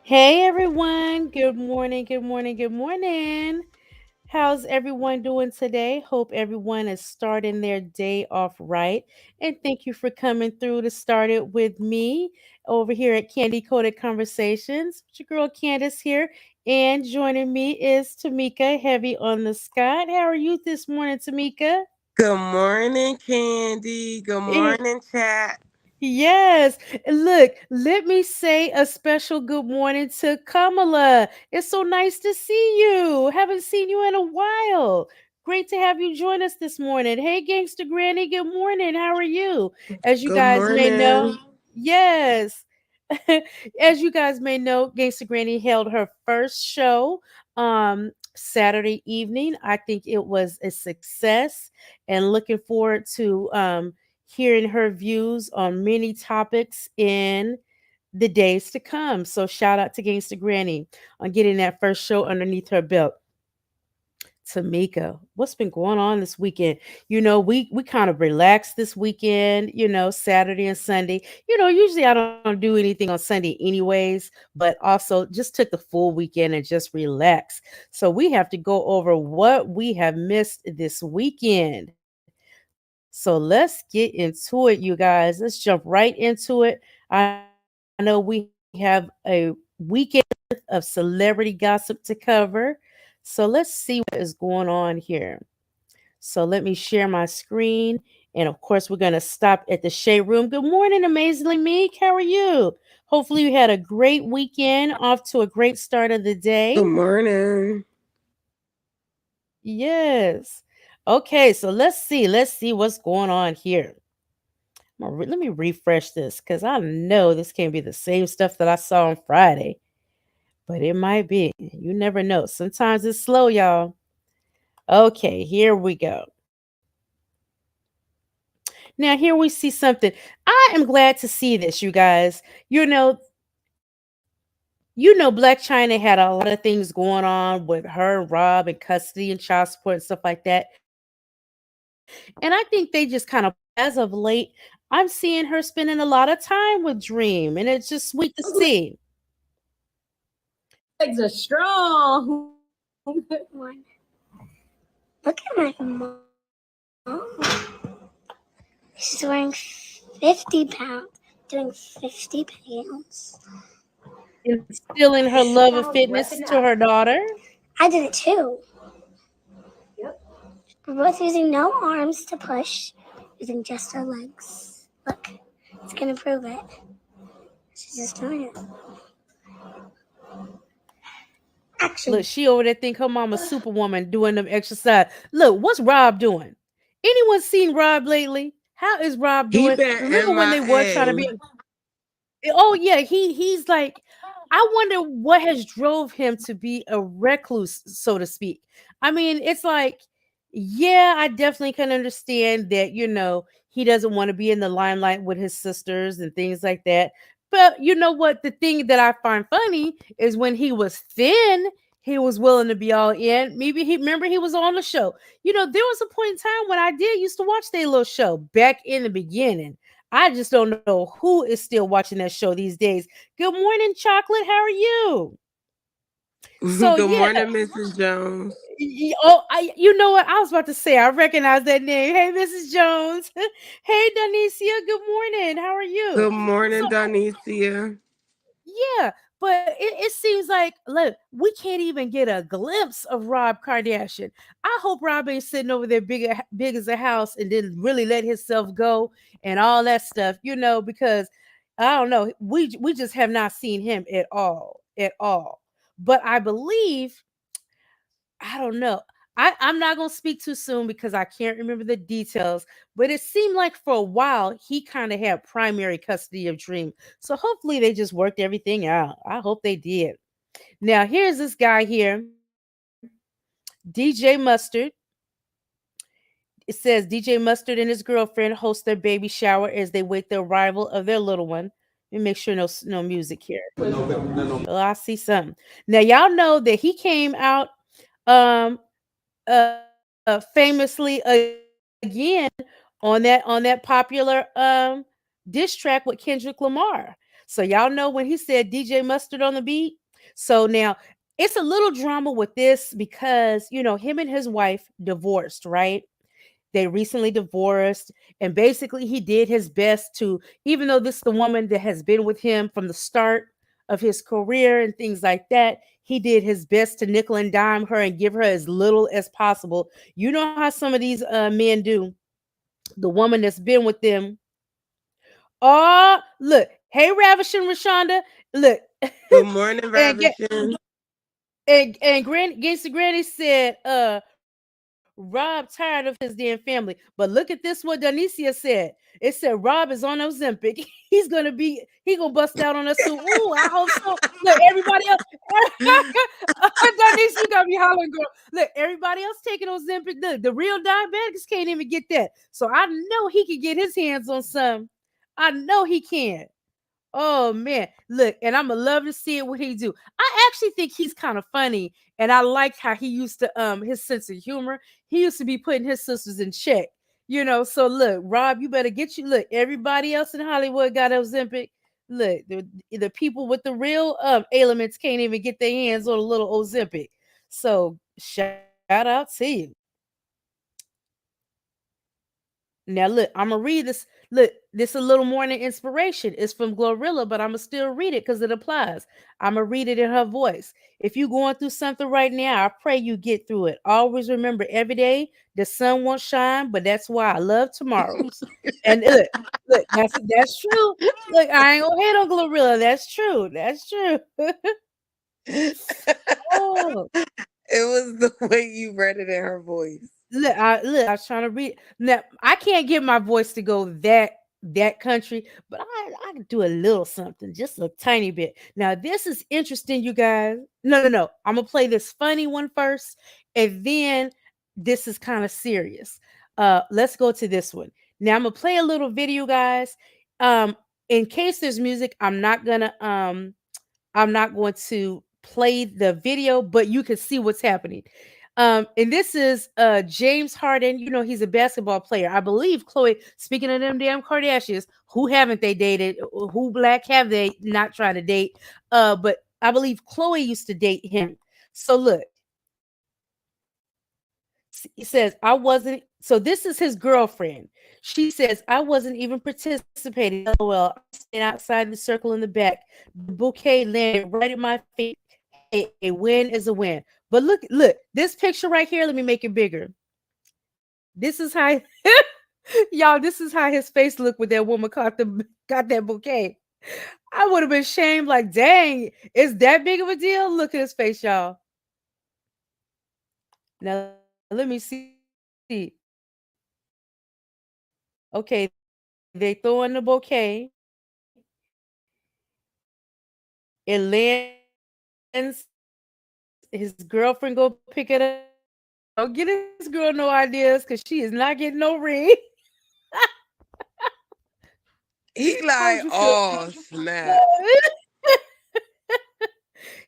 Hey everyone, good morning, good morning, good morning. How's everyone doing today? Hope everyone is starting their day off right. And thank you for coming through to start it with me over here at Candy Coated Conversations. It's your girl Candace here. And joining me is Tamika, heavy on the Scott. How are you this morning, Tamika? Good morning, Candy. Good Eh, morning, chat. Yes. And look, let me say a special good morning to Kamala. It's so nice to see you. Haven't seen you in a while. Great to have you join us this morning. Hey, Gangster Granny, good morning. How are you? As you Good guys may know, morning. yes. As you guys may know, Gangsta Granny held her first show Saturday evening. I think it was a success and looking forward to hearing her views on many topics in the days to come. So shout out to Gangsta Granny on getting that first show underneath her belt. Tamika, what's been going on this weekend? We kind of relaxed this weekend, Saturday and Sunday. Usually I don't do anything on Sunday anyways, but also just took the full weekend and just relax. So we have to go over what we have missed this weekend. So let's get into it, you guys. Let's jump right into it. I know we have a weekend worth of celebrity gossip to cover. So let's see what is going on here. So let me share my screen. And of course, we're going to stop at the Shea Room. Good morning, Amazingly Meek. How are you? Hopefully, you had a great weekend, off to a great start of the day. Good morning. Yes. Okay, so let's see. Let's see what's going on here. Let me refresh this because I know this can't be the same stuff that I saw on Friday, but it might be. You never know. Sometimes it's slow, y'all. Okay, here we go. Now, here we see something. I am glad to see this, you guys. Black China had a lot of things going on with her and Rob and custody and child support and stuff like that. And I think they just kind of, as of late, I'm seeing her spending a lot of time with Dream, and it's just sweet to see. Legs are strong. One. Look at my mom. She's wearing 50 pounds, doing 50 pounds. Instilling her love of Sounds fitness repping to up. her daughter. I did it too. Yep. We're both using no arms to push, using just our legs. Look, it's gonna prove it. She's just doing it. Action. Look, she over there think her mama's superwoman doing them exercise. Look, what's Rob doing? Anyone seen Rob lately? How is Rob He doing? been Remember when they were trying to MIA. be? Oh yeah, he's like, I wonder what has drove him to be a recluse, so to speak. I mean, it's like, yeah, I definitely can understand that, he doesn't want to be in the limelight with his sisters and things like that. But you know what? The thing that I find funny is when he was thin, he was willing to be all in. Maybe he remember he was on the show. There was a point in time when I did used to watch their little show back in the beginning. I just don't know who is still watching that show these days. Good morning, Chocolate. How are you? So Good yeah, morning, Mrs. Jones. you know what I was about to say. I recognize that name. Hey, Mrs. Jones. Hey, Donicia. Good morning. How are you? Good So morning, Donicia. yeah, but it seems like look, we can't even get a glimpse of Rob Kardashian. I hope Rob ain't sitting over there big as a house and didn't really let himself go and all that stuff, because I don't know. We just have not seen him at all, at all. But I believe I don't know. I'm not gonna speak too soon because I can't remember the details, but it seemed like for a while he kind of had primary custody of Dream. So hopefully they just worked everything out. I hope they did. Now here's this guy here, DJ Mustard. It says DJ Mustard and his girlfriend host their baby shower as they wait the arrival of their little one. Let me make sure no music here. Oh, I see something. Now y'all know that he came out um famously again on that popular diss track with Kendrick Lamar. So y'all know when he said DJ Mustard on the beat. So now it's a little drama with this because him and his wife divorced, right? They recently divorced, and basically he did his best to, even though this is the woman that has been with him from the start of his career and things like that, he did his best to nickel and dime her and give her as little as possible. You know how some of these men do. The woman that's been with them. Oh, look, hey, Ravishing Rashonda, look, Good morning, and get Ravishing. and Gangsta Granny said, Rob tired of his damn family. But look at this what Donicia said. It said Rob is on Ozempic. He gonna bust out on us too. Ooh, I hope so. Look, everybody else. Donicia, you got me hollering, girl. Look, everybody else taking Ozempic. The real diabetics can't even get that. So I know he can get his hands on some. I know he can. Oh man, look, and I'ma love to see it what he do. I actually think he's kind of funny, and I like how he used to his sense of humor. He used to be putting his sisters in check, So look, Rob, you better get you. Look, everybody else in Hollywood got Ozempic. Look, the people with the real ailments can't even get their hands on a little Ozempic. So shout out to you. Now look, I'm gonna read this. Look, this a little morning inspiration. It's from Glorilla, but I'm gonna still read it because it applies. I'm gonna read it in her voice. If you're going through something right now, I pray you get through it. Always remember, every day the sun won't shine, but that's why I love tomorrows. And look, that's true. Look, I ain't gonna hate on Glorilla. That's true. That's true. Oh, It was the way you read it in her voice. look, I was trying to read. Now I can't get my voice to go that country, but I can do a little something, just a tiny bit. Now this is interesting, you guys. No. I'm gonna play this funny one first, and then this is kind of serious. Let's go to this one. Now I'm gonna play a little video, guys. Um, in case there's music, I'm not going to play the video, but you can see what's happening. And this is James Harden. He's a basketball player. I believe Chloe, speaking of them damn Kardashians, who haven't they dated? Who black have they not tried to date? But I believe Chloe used to date him. So look, he says, I wasn't. So this is his girlfriend. She says, I wasn't even participating. LOL. I stayed outside the circle in the back. The bouquet landed right at my feet. Hey, a win is a win. But look, this picture right here. Let me make it bigger. This is how y'all, this is how his face looked when that woman got that bouquet. I would have been shamed, like, dang, is that big of a deal? Look at his face, y'all. Now let me see. Okay, they throw in the bouquet. It lands. His girlfriend go pick it up. Don't get this girl no ideas because she is not getting no ring. He How like, would you feel? oh snap.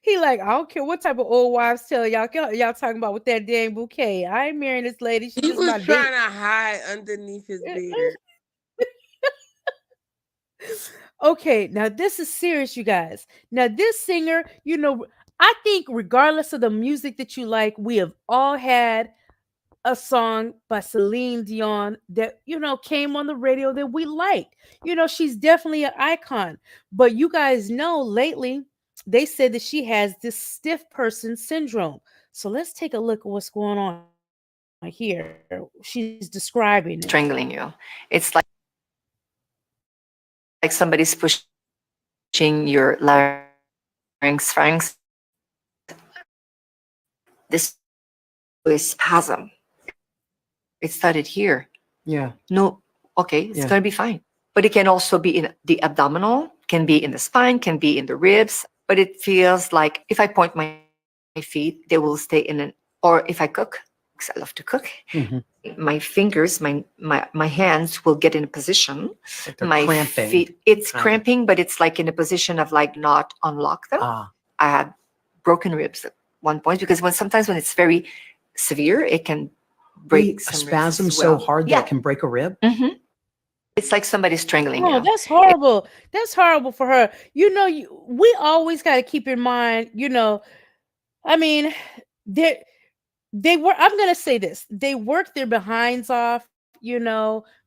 He like, I don't care what type of old wives tale y'all talking about with that dang bouquet. I ain't marrying this lady. She He just was my date. trying to hide underneath his beard. Okay, now this is serious, you guys. Now this singer, I think regardless of the music that you like, we have all had a song by Celine Dion that came on the radio that we liked. She's definitely an icon. But you guys know lately they said that she has this stiff person syndrome. So let's take a look at what's going on here. She's describing it. Strangling you. It's like somebody's pushing your larynx, pharynx. This is spasm. It started here. Yeah. No, okay, it's Yeah. gonna be fine. But it can also be in the abdominal, can be in the spine, can be in the ribs. But it feels like if I point my feet, they will stay in an. Or if I cook, 'cause I love to cook, Mhm. my fingers, my hands will get in a position. Like they're My cramping. feet, it's kind of. cramping, but it's like in a position of like not unlock them. Ah, I had broken ribs at one point because sometimes when it's very severe, it can break a some ribs spasm as so well. hard that Yeah. it can break a rib. Mhm. It's like somebody strangling Oh, you. that's horrible. That's horrible for her. We always got to keep in mind, I mean, they they were I'm going to say this. They work their behinds off,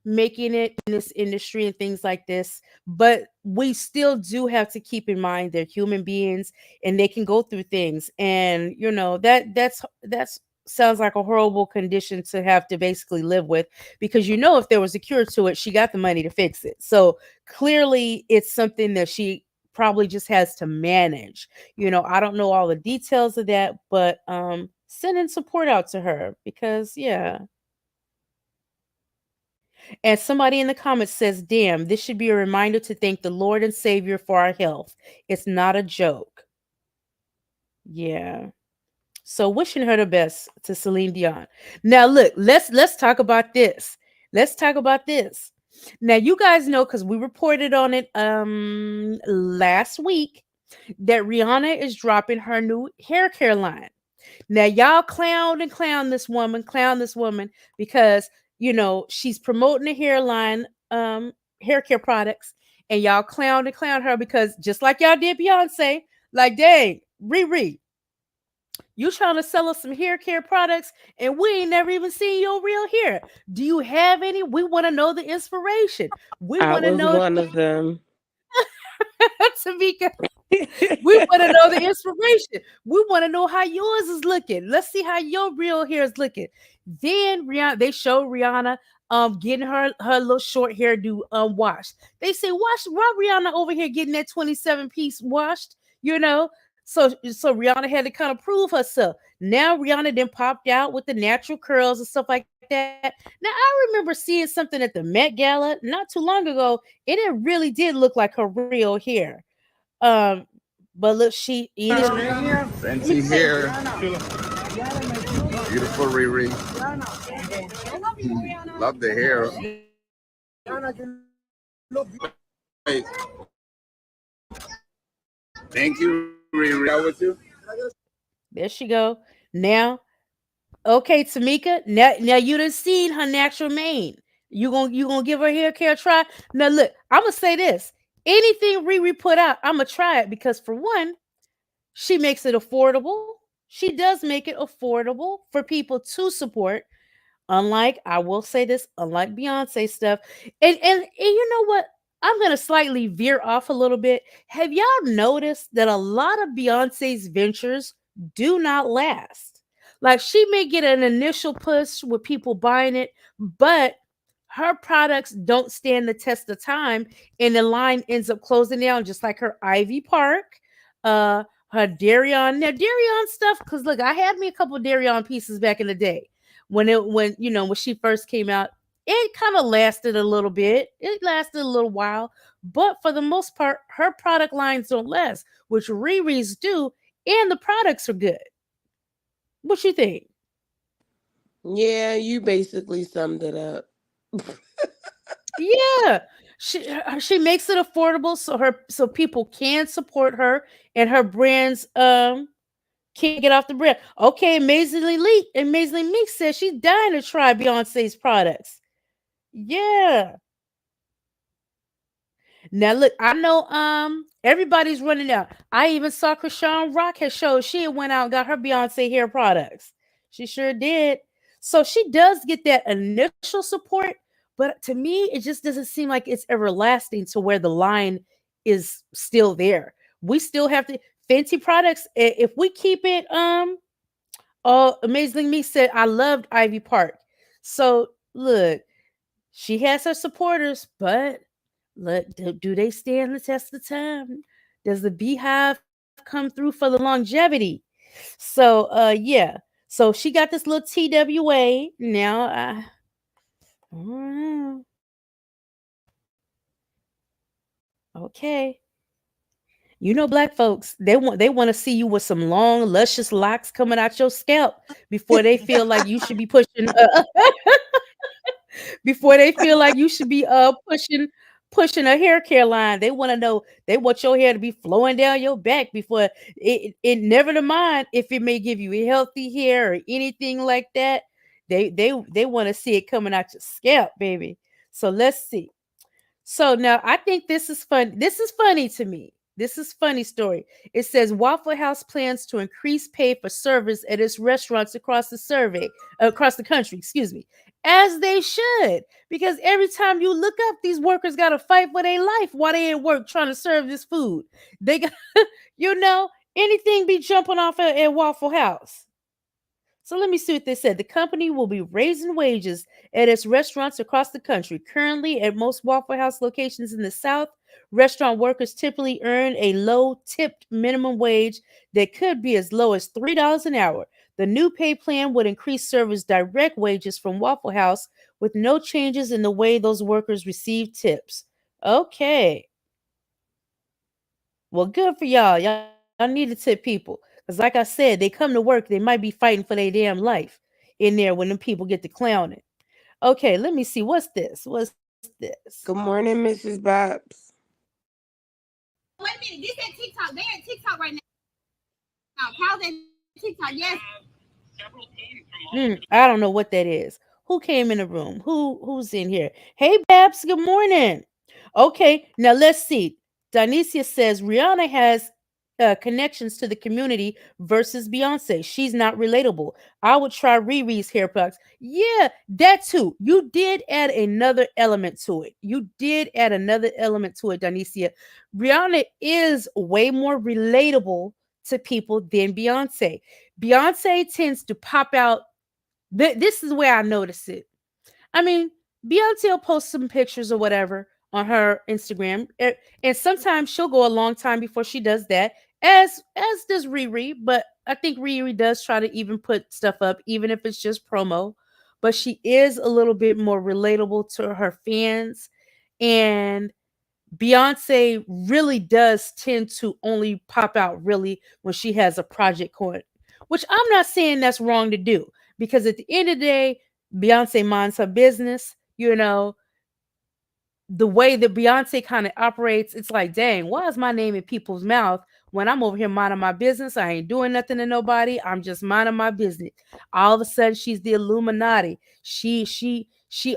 making it in this industry and things like this, but we still do have to keep in mind they're human beings and they can go through things, and that's sounds like a horrible condition to have to basically live with, because if there was a cure to it, she got the money to fix it. So clearly it's something that she probably just has to manage. I don't know all the details of that, but sending support out to her, because yeah. And somebody in the comments says, "Damn, this should be a reminder to thank the Lord and Savior for our health. It's not a joke." Yeah. So wishing her the best to Celine Dion. Now look, let's talk about this. Let's talk about this. Now you guys know, because we reported on it last week, that Rihanna is dropping her new hair care line. Now y'all clown this woman, because she's promoting the hairline hair care products, and y'all clown her because just like y'all did Beyonce, like, dang, Riri, you trying to sell us some hair care products and we ain't never even seen your real hair. Do you have any? We want to know the inspiration. We I want to was know, one of them. Tamika. We want to know the inspiration. We want to know how yours is looking. Let's see how your real hair is looking. Then Rihanna, they show Rihanna getting her little short hairdo washed. They say, why Rihanna over here getting that 27 piece washed, So Rihanna had to kind of prove herself. Now Rihanna then popped out with the natural curls and stuff like that. Now I remember seeing something at the Met Gala not too long ago, and it really did look like her real hair. Um, but look, she eating. Fancy hair. Beautiful Riri. Love the hair. Hey, thank you, Riri. How with you? There she go. Now, okay, Tamika. Now you done seen her natural mane. You gonna give her hair care a try? Now look, I'm gonna say this. Anything Riri put out, I'm gonna try it, because for one, she makes it affordable. She does make it affordable for people to support. Unlike, I will say this, unlike Beyonce stuff. And you know what? I'm gonna slightly veer off a little bit. Have y'all noticed that a lot of Beyonce's ventures do not last? Like, she may get an initial push with people buying it, but her products don't stand the test of time, and the line ends up closing down, just like her Ivy Park, her Darion. Now Darion stuff, because look, I had me a couple of Darion pieces back in the day when she first came out. It kind of lasted a little bit. It lasted a little while, but for the most part, her product lines don't last, which Riri's do, and the products are good. What you think? Yeah, you basically summed it up. Yeah, she makes it affordable, so people can support her, and her brands can't get off the brand. Okay, Amazingly Meek says she's dying to try Beyonce's products. Yeah. Now look, I know everybody's running out. I even saw Krishan Rock has showed she had went out and got her Beyonce hair products. She sure did. So she does get that initial support, but to me, it just doesn't seem like it's everlasting to where the line is still there. We still have to Fenty products. If we keep it, Amazing Me said I loved Ivy Park. So look, she has her supporters, but do they stand the test of time? Does the Beehive come through for the longevity? So yeah. So she got this little TWA. Now I don't know. Okay. Black folks, they want to see you with some long, luscious locks coming out your scalp before they feel like you should be pushing before they feel like you should be pushing a hair care line. They want to know, they want your hair to be flowing down your back before it never to mind if it may give you healthy hair or anything like that. They want to see it coming out your scalp, baby. So let's see. So now I think this is fun. This is funny to me. This is funny story. It says Waffle House plans to increase pay for servers at its restaurants across the country, excuse me. As they should. Because every time you look up, these workers gotta fight for their life while they at work trying to serve this food. They got you know, anything be jumping off at Waffle House. So let me see what they said. The company will be raising wages at its restaurants across the country. Currently, at most Waffle House locations in the South, restaurant workers typically earn a low tipped minimum wage that could be as low as $3 an hour. The new pay plan would increase servers' direct wages from Waffle House with no changes in the way those workers receive tips. Okay. Well, good for y'all. Y'all need to tip people. Because, like I said, they come to work, they might be fighting for their damn life in there when them people get to clowning. Okay, let me see. What's this? What's this? Good morning, Mrs. Babs. Wait a minute. This at TikTok. They're at TikTok right now. How's at TikTok? Yes. I don't know what that is. Who came in the room? Who's in here? Hey Babs, good morning. Okay, now let's see. Donicia says Rihanna has connections to the community versus Beyonce. She's not relatable. I would try Riri's hair products. Yeah, that too. You did add another element to it. You did add another element to it, Donicia. Rihanna is way more relatable to people than Beyonce. Beyonce tends to pop out. This is where I notice it. I mean, Beyonce will post some pictures or whatever on her Instagram, and sometimes she'll go a long time before she does that, as does Riri. But I think Riri does try to even put stuff up, even if it's just promo. But she is a little bit more relatable to her fans, and Beyonce really does tend to only pop out really when she has a project going, which I'm not saying that's wrong to do because at the end of the day, Beyonce minds her business. The way that Beyonce kind of operates, it's like, dang, why is my name in people's mouth when I'm over here minding my business? I ain't doing nothing to nobody. I'm just minding my business. All of a sudden, she's the Illuminati. She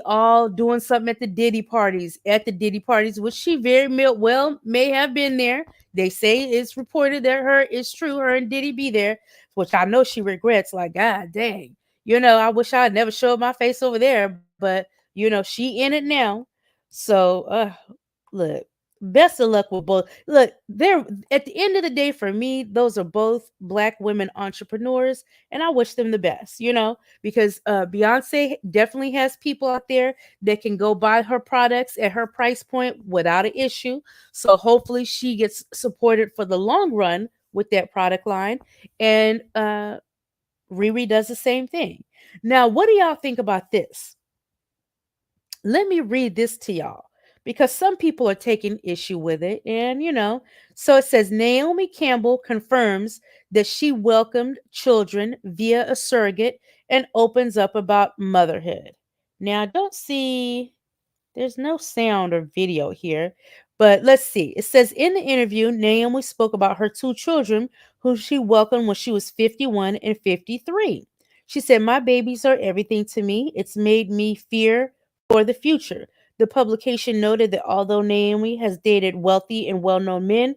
all doing something at the Diddy parties, which she very well may have been there. They say it's reported that it's true. Her and Diddy be there, which I know she regrets. Like, God dang, I wish I had never showed my face over there, but she in it now. So, look, best of luck with both. Look, they're at the end of the day for me, those are both black women entrepreneurs, and I wish them the best, because Beyonce definitely has people out there that can go buy her products at her price point without an issue. So hopefully she gets supported for the long run with that product line. And Riri does the same thing. Now, what do y'all think about this? Let me read this to y'all because some people are taking issue with it. And, so it says Naomi Campbell confirms that she welcomed children via a surrogate and opens up about motherhood. Now, I don't see, there's no sound or video here, but let's see. It says in the interview, Naomi spoke about her two children who she welcomed when she was 51 and 53. She said, "My babies are everything to me. It's made me fear for the future." The publication noted that although Naomi has dated wealthy and well known men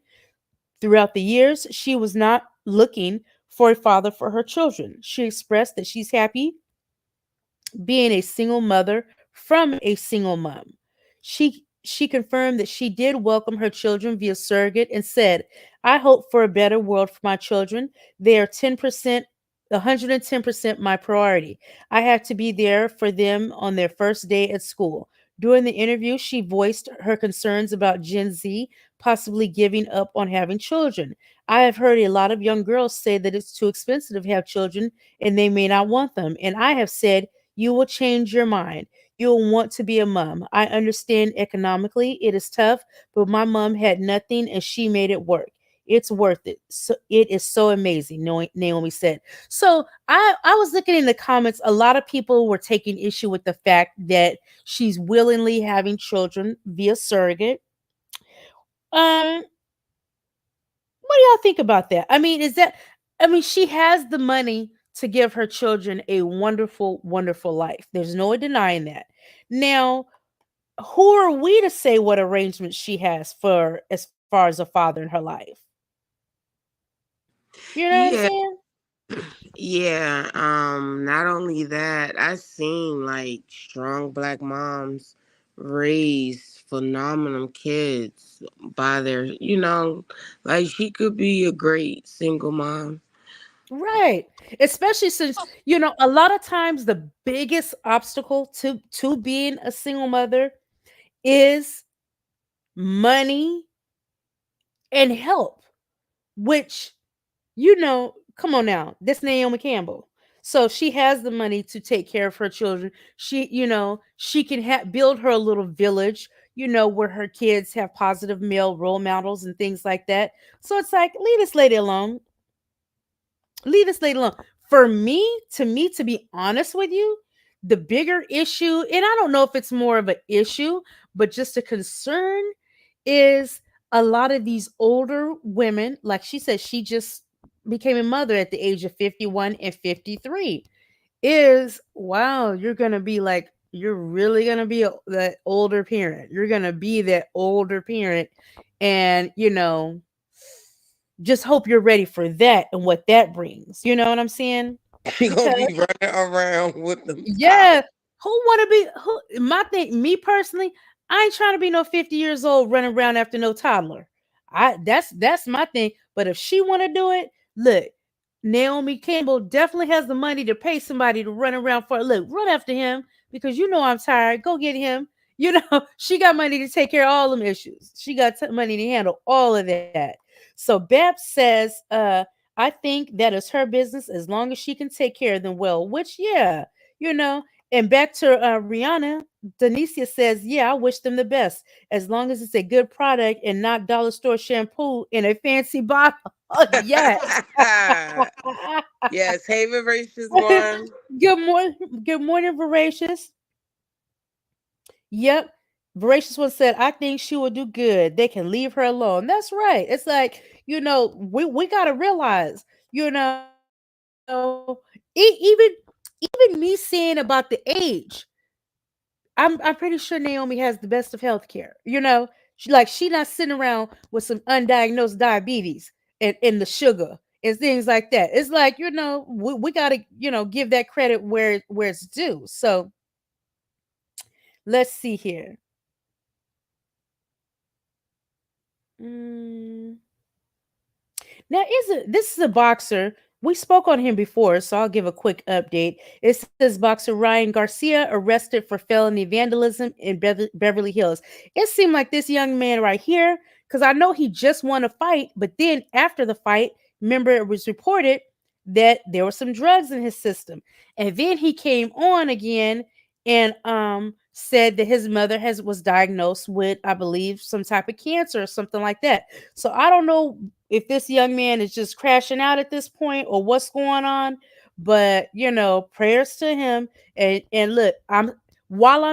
throughout the years, she was not looking for a father for her children. She expressed that she's happy being a single mother from a single mom. She confirmed that she did welcome her children via surrogate and said, "I hope for a better world for my children. They are 10%, 110% my priority. I have to be there for them on their first day at school." During the interview, she voiced her concerns about Gen Z possibly giving up on having children. "I have heard a lot of young girls say that it's too expensive to have children and they may not want them. And I have said, you will change your mind. You'll want to be a mom. I understand economically it is tough, but my mom had nothing and she made it work. It's worth it. So it is so amazing," Naomi said. So I was looking in the comments. A lot of people were taking issue with the fact that she's willingly having children via surrogate. Um, what do y'all think about that? She has the money to give her children a wonderful, wonderful life. There's no denying that. Now, who are we to say what arrangements she has for as far as a father in her life? You know what I'm Yeah, saying? yeah. Not only that, I seen like strong black moms raise phenomenal kids by their, like she could be a great single mom. Right. Especially since, a lot of times the biggest obstacle to being a single mother is money and help, which, come on now, that's Naomi Campbell. So she has the money to take care of her children. She can build her a little village, where her kids have positive male role models and things like that. So it's like, leave this lady alone. Leave this lady alone. For me, to be honest with you, the bigger issue, and I don't know if it's more of an issue, but just a concern, is a lot of these older women, like she said, she just became a mother at the age of 51 and 53. Is wow, you're really gonna be that older parent. You're gonna be that older parent, and just hope you're ready for that and what that brings. You know what I'm saying? She gonna Because be running around with them yeah, toddlers. who want to be my thing, me personally, I ain't trying to be no 50 years old running around after no toddler. That's my thing. But if she want to do it, look, Naomi Campbell definitely has the money to pay somebody to run around for. Look, run after him because I'm tired. Go get him. She got money to take care of all them issues. She got money to handle all of that. So Babs says, I think that is her business as long as she can take care of them well, which, yeah, you know. And back to Rihanna, Denicia says, yeah, I wish them the best as long as it's a good product and not dollar store shampoo in a fancy bottle. Yes. Yes, hey, Voracious One. Good morning. Good morning, Voracious. Yep. Voracious one said, I think she will do good. They can leave her alone. That's right. It's like, we gotta realize, even me saying about the age, I'm pretty sure Naomi has the best of health care. She not sitting around with some undiagnosed diabetes and the sugar and things like that. It's like, we gotta, give that credit where it's due. So let's see here. Mm. Now, this is a boxer. We spoke on him before, so I'll give a quick update. It says boxer Ryan Garcia arrested for felony vandalism in Beverly Hills. It seemed like this young man right here, because I know he just won a fight, but then after the fight, remember it was reported that there were some drugs in his system, and then he came on again and said that his mother was diagnosed with, I believe, some type of cancer or something like that. So I don't know if this young man is just crashing out at this point or what's going on, but prayers to him. And look, I'm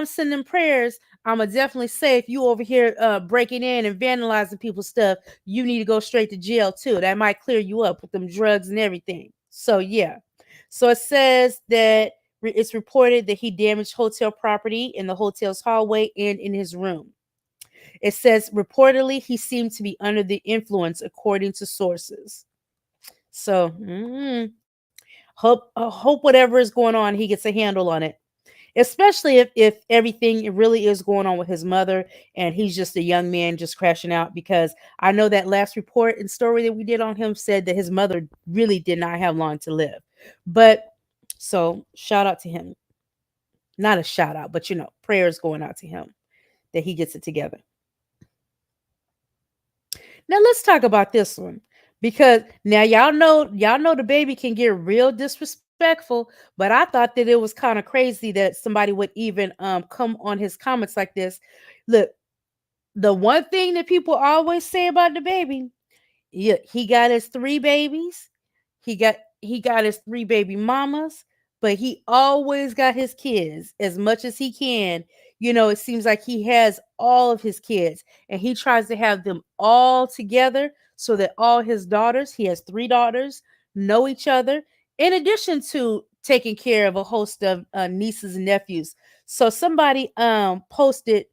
sending prayers, I'm gonna definitely say, if you over here breaking in and vandalizing people's stuff, you need to go straight to jail too. That might clear you up with them drugs and everything. So yeah. So it says that it's reported that he damaged hotel property in the hotel's hallway and in his room. It says reportedly he seemed to be under the influence, according to sources. So hope whatever is going on, he gets a handle on it. Especially if everything really is going on with his mother and he's just a young man just crashing out. Because I know that last report and story that we did on him said that his mother really did not have long to live. But so shout out to him. Not a shout out, but prayers going out to him that he gets it together. Now let's talk about this one, because now y'all know the baby can get real disrespectful, but I thought that it was kind of crazy that somebody would even come on his comments like this. Look, the one thing that people always say about the baby, yeah, he got his three babies. He got his three baby mamas, but he always got his kids as much as he can. It seems like he has all of his kids and he tries to have them all together so that all his daughters, he has three daughters, know each other, in addition to taking care of a host of nieces and nephews. So somebody posted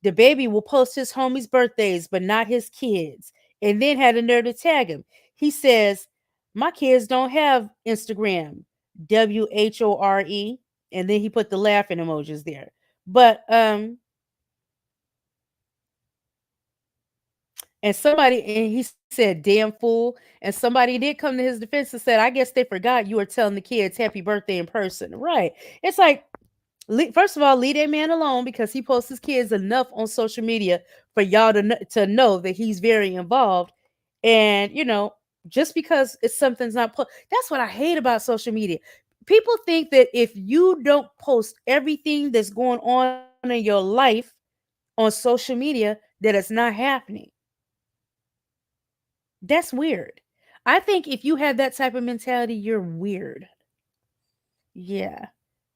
The baby will post his homies' birthdays, but not his kids. And then had a nerve to tag him. He says, my kids don't have Instagram. WHORE. And then he put the laughing emojis there. But and he said, damn fool. And somebody did come to his defense and said, I guess they forgot you were telling the kids happy birthday in person. Right. It's like, first of all, leave that man alone because he posts his kids enough on social media for y'all to know that he's very involved. And, just because it's something's not that's what I hate about social media. People think that if you don't post everything that's going on in your life on social media, that it's not happening. That's weird. I think if you have that type of mentality, you're weird. Yeah.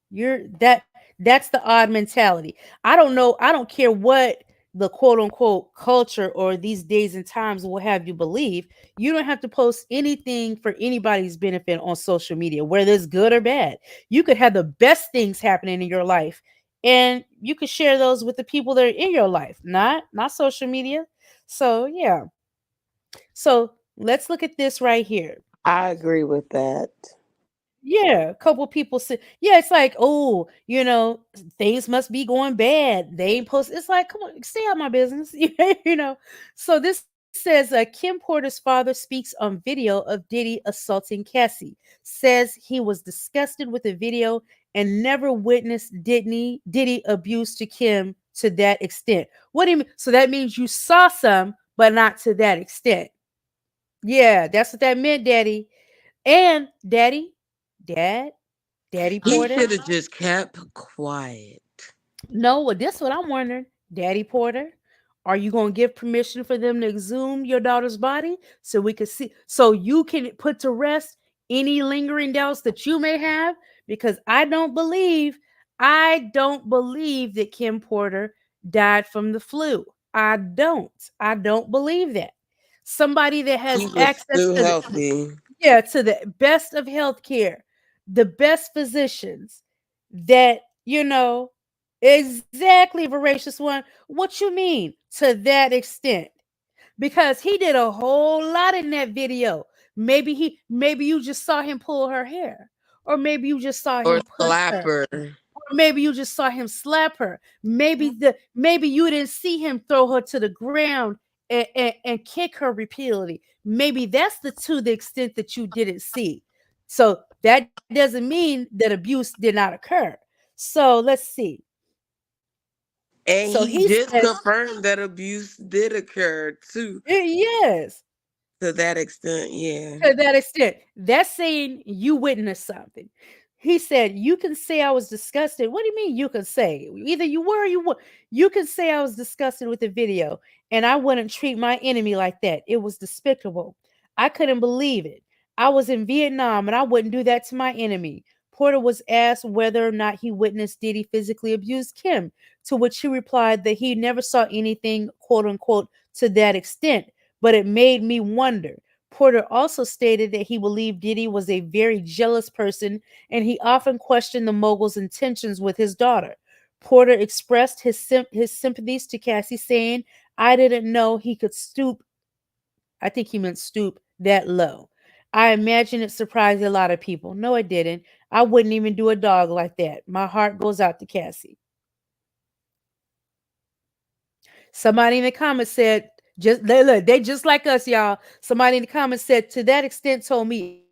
That's the odd mentality. I don't know. I don't care what the quote unquote culture or these days and times will have you believe. You don't have to post anything for anybody's benefit on social media, whether it's good or bad. You could have the best things happening in your life and you could share those with the people that are in your life, not social media. So yeah. So let's look at this right here. I agree with that. Yeah, a couple people said, yeah, it's like, oh, things must be going bad. They ain't post. It's like, come on, stay out my business. So this says Kim Porter's father speaks on video of Diddy assaulting Cassie, says he was disgusted with the video and never witnessed Diddy abuse to Kim to that extent. What do you mean? So that means you saw some, but not to that extent. Yeah, that's what that meant, Daddy. And Dad, Daddy He Porter. should have just kept quiet. No, well, this what I'm wondering. Daddy Porter, are you going to give permission for them to exhume your daughter's body so we can see, so you can put to rest any lingering doubts that you may have? Because I don't believe that Kim Porter died from the flu. I don't believe that. Somebody that He has was access still to the, healthy. yeah, to the best of healthcare, the best physicians that, exactly, voracious one. What you mean to that extent? Because he did a whole lot in that video. Maybe you just saw him pull her hair, or maybe you just saw Or him push her, slapper. or maybe you just saw him slap her. Maybe you didn't see him throw her to the ground and kick her repeatedly. Maybe that's to the extent that you didn't see. So that doesn't mean that abuse did not occur. So let's see. And So he he just says, confirmed that abuse did occur too, yes, to that extent. Yeah. to that extent. That's saying you witnessed something. He said, you can say I was disgusted. What do you mean you can say? Either you were or you were. You can say I was disgusted with the video, and I wouldn't treat my enemy like that. It was despicable. I couldn't believe it. I was in Vietnam, and I wouldn't do that to my enemy. Porter was asked whether or not he witnessed Diddy physically abuse Kim, to which he replied that he never saw anything, quote unquote, to that extent, but it made me wonder. Porter also stated that he believed Diddy was a very jealous person and he often questioned the mogul's intentions with his daughter. Porter expressed his sympathies to Cassie, saying, I didn't know he could stoop. I think he meant stoop that low. I imagine it surprised a lot of people. No, it didn't. I wouldn't even do a dog like that. My heart goes out to Cassie. Somebody in the comments said, they just like us, y'all. Somebody in the comments said, to that extent, told me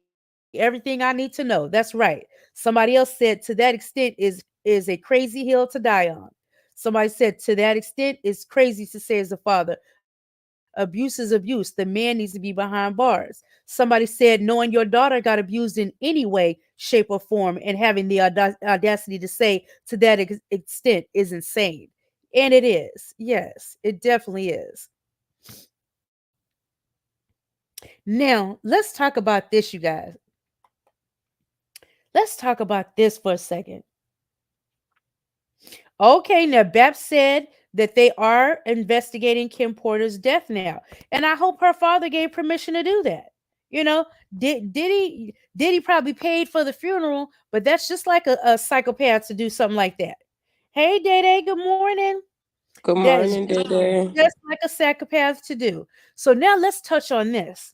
everything I need to know. That's right. Somebody else said, to that extent is a crazy hill to die on. Somebody said, to that extent is crazy to say as a father. Abuse is abuse. The man needs to be behind bars. Somebody said, knowing your daughter got abused in any way, shape, or form, and having the audacity to say to that extent is insane. And it is. Yes, it definitely is. Now, let's talk about this, you guys. Let's talk about this for a second. Okay, now Bep said that they are investigating Kim Porter's death now. And I hope her father gave permission to do that. You know, did he probably paid for the funeral, but that's just like a psychopath to do something like that. Hey, Day Day, good morning. Good That is morning, Day. just like a psychopath to do. So now let's touch on this.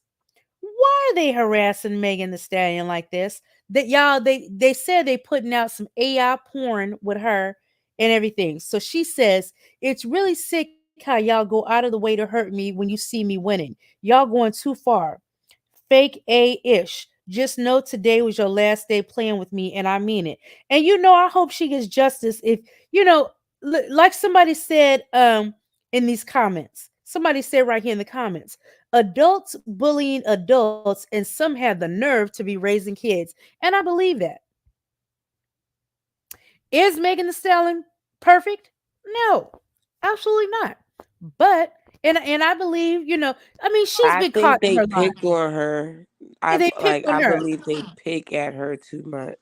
Why are they harassing Megan the Stallion like this? That y'all they said they putting out some AI porn with her and everything. So she says it's really sick how y'all go out of the way to hurt me when you see me winning. Y'all going too far. Fake A-ish. Just know today was your last day playing with me, and I mean it. And I hope she gets justice. If like somebody said in these comments, somebody said right here in the comments, adults bullying adults, and some have the nerve to be raising kids, and I believe that. Is Megan the Stallion perfect? No, absolutely not. But and I believe, I mean, she's I been caught think in they her lie. pick on her. Yeah, they picked on I her. believe they pick at her too much.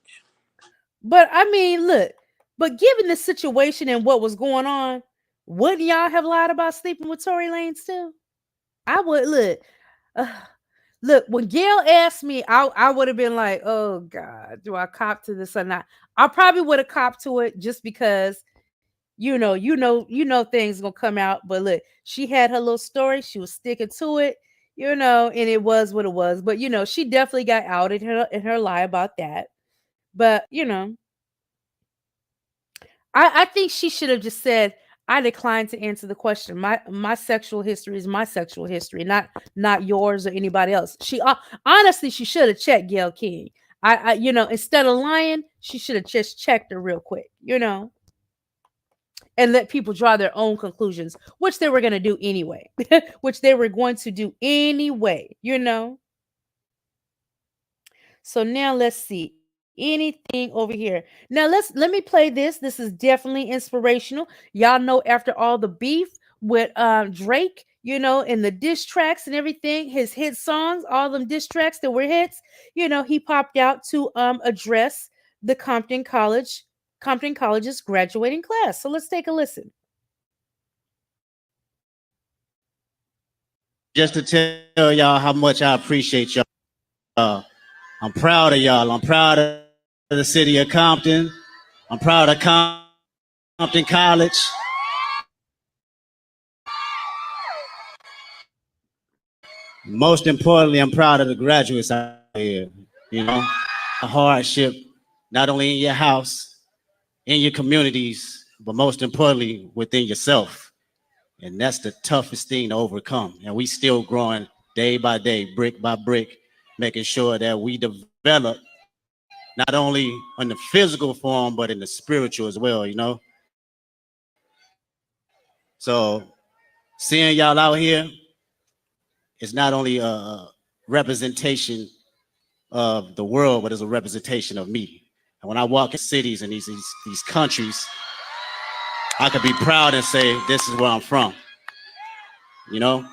But I mean, look, but given the situation and what was going on, wouldn't y'all have lied about sleeping with Tory Lanez too? I would uh, look. When Gail asked me, I would have been like, "Oh God, do I cop to this or not?" I probably would have copped to it just because things gonna come out. But look, she had her little story. She was sticking to it, and it was what it was. But she definitely got outed in her lie about that. But I think she should have just said, "I decline to answer the question. My sexual history is my sexual history, not yours or anybody else." She honestly, she should have checked Gail King. Instead of lying, she should have just checked her real quick, and let people draw their own conclusions, which they were going to do anyway, which they were going to do anyway. So now let's see anything over here. Now let me play this. This is definitely inspirational. Y'all know after all the beef with Drake, and the diss tracks and everything, his hit songs, all them diss tracks that were hits, he popped out to address the Compton College's graduating class. So let's take a listen. Just to tell y'all how much I appreciate y'all. I'm proud of y'all. I'm proud of the city of Compton. I'm proud of Compton College. Most importantly, I'm proud of the graduates out here. A hardship, not only in your house, in your communities, but most importantly, within yourself. And that's the toughest thing to overcome. And we still growing day by day, brick by brick, making sure that we develop not only in the physical form, but in the spiritual as well. So seeing y'all out here is not only a representation of the world, but it's a representation of me. And when I walk in cities and these countries, I could be proud and say, this is where I'm from. You know,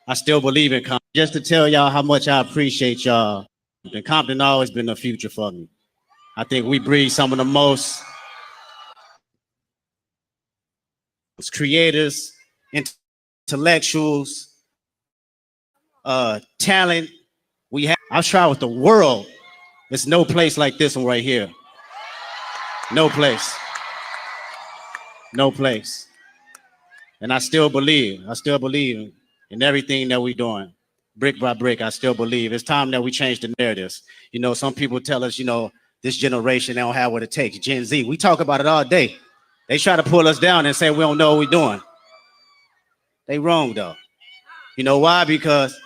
I still believe in Compton. Just to tell y'all how much I appreciate y'all. And Compton always been the future for me. I think we breed some of the most creators, intellectuals, talent we have. I've tried with the world. There's no place like this one right here. No place. No place. And I still believe in everything that we're doing. Brick by brick, I still believe. It's time that we change the narratives. Some people tell us, this generation, they don't have what it takes. Gen Z, we talk about it all day. They try to pull us down and say we don't know what we're doing. They wrong though. You know why? Because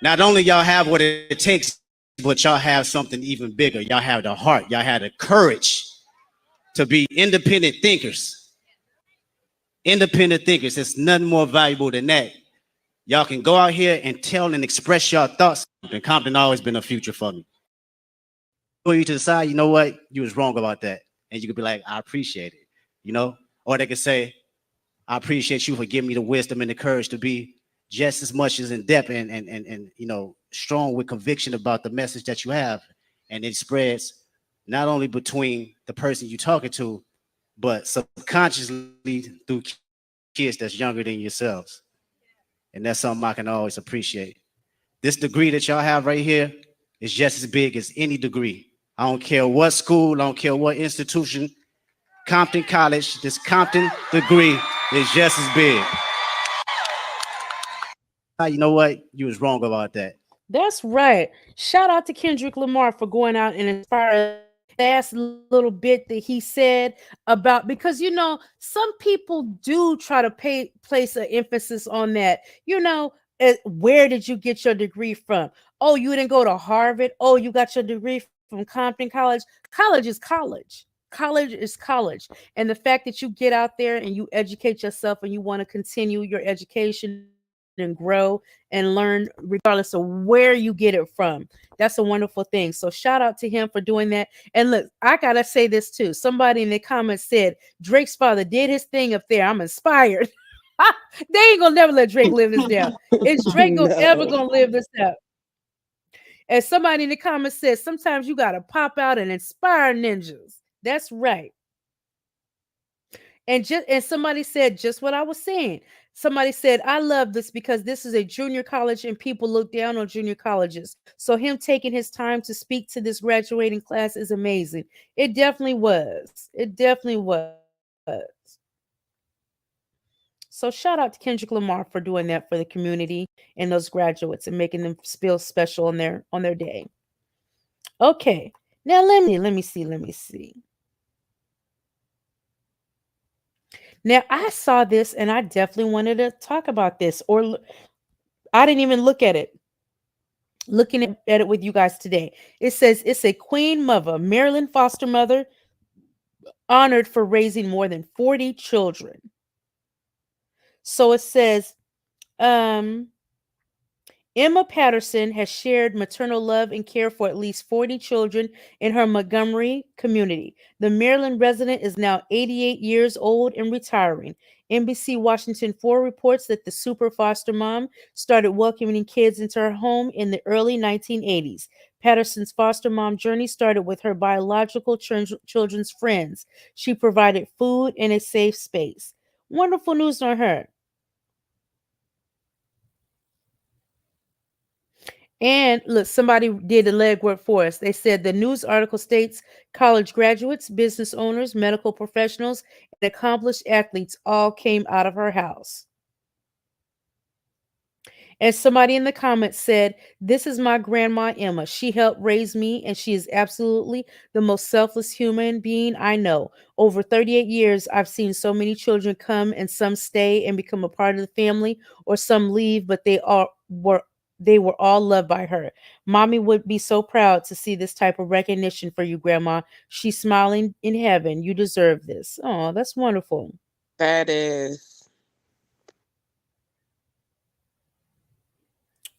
not only y'all have what it takes, but y'all have something even bigger. Y'all have the heart. Y'all have the courage to be independent thinkers. Independent thinkers. There's nothing more valuable than that. Y'all can go out here and tell and express your thoughts. And Compton always been a future for me. For you to decide, you know what, you was wrong about that. And you could be like, I appreciate it, Or they could say, I appreciate you for giving me the wisdom and the courage to be just as much as in depth and strong with conviction about the message that you have. And it spreads not only between the person you're talking to, but subconsciously through kids that's younger than yourselves. And that's something I can always appreciate. This degree that y'all have right here is just as big as any degree. I don't care what school, I don't care what institution. Compton College, this Compton degree is just as big. You know what? You was wrong about that. That's right. Shout out to Kendrick Lamar for going out and inspiring last little bit that he said about, because some people do try to place an emphasis on that. Where did you get your degree from? Oh, you didn't go to Harvard. Oh, you got your degree from Compton College. College is college. College is college. And the fact that you get out there and you educate yourself and you want to continue your education and grow and learn regardless of where you get it from. That's a wonderful thing. So shout out to him for doing that. And look, I gotta say this too. Somebody in the comments said Drake's father did his thing up there. I'm inspired. They ain't gonna never let Drake live this down. Is Drake gonna ever No. gonna live this down? And somebody in the comments says sometimes you gotta pop out and inspire ninjas. That's right. And somebody said just what I was saying. Somebody said, I love this because this is a junior college and people look down on junior colleges. So him taking his time to speak to this graduating class is amazing. It definitely was. It definitely was. So shout out to Kendrick Lamar for doing that for the community and those graduates and making them feel special on their day. Okay. Now let me see. Now I saw this and I definitely wanted to talk about this, or I didn't even look at it. Looking at it with you guys today. It says it's a Queen Mother, Maryland foster mother, honored for raising more than 40 children. So it says, um, Emma Patterson has shared maternal love and care for at least 40 children in her Montgomery community. The Maryland resident is now 88 years old and retiring. NBC Washington 4 reports that the super foster mom started welcoming kids into her home in the early 1980s. Patterson's foster mom journey started with her biological children's friends. She provided food and a safe space. Wonderful news on her. And look, somebody did the legwork for us. They said the news article states college graduates, business owners, medical professionals, and accomplished athletes all came out of her house. And somebody in the comments said, this is my grandma Emma. She helped raise me, and she is absolutely the most selfless human being I know. Over 38 years, I've seen so many children come and some stay and become a part of the family, or some leave, but they were all loved by her. Mommy would be so proud to see this type of recognition for you, Grandma. She's smiling in heaven. You deserve this. Oh, that's wonderful. That is.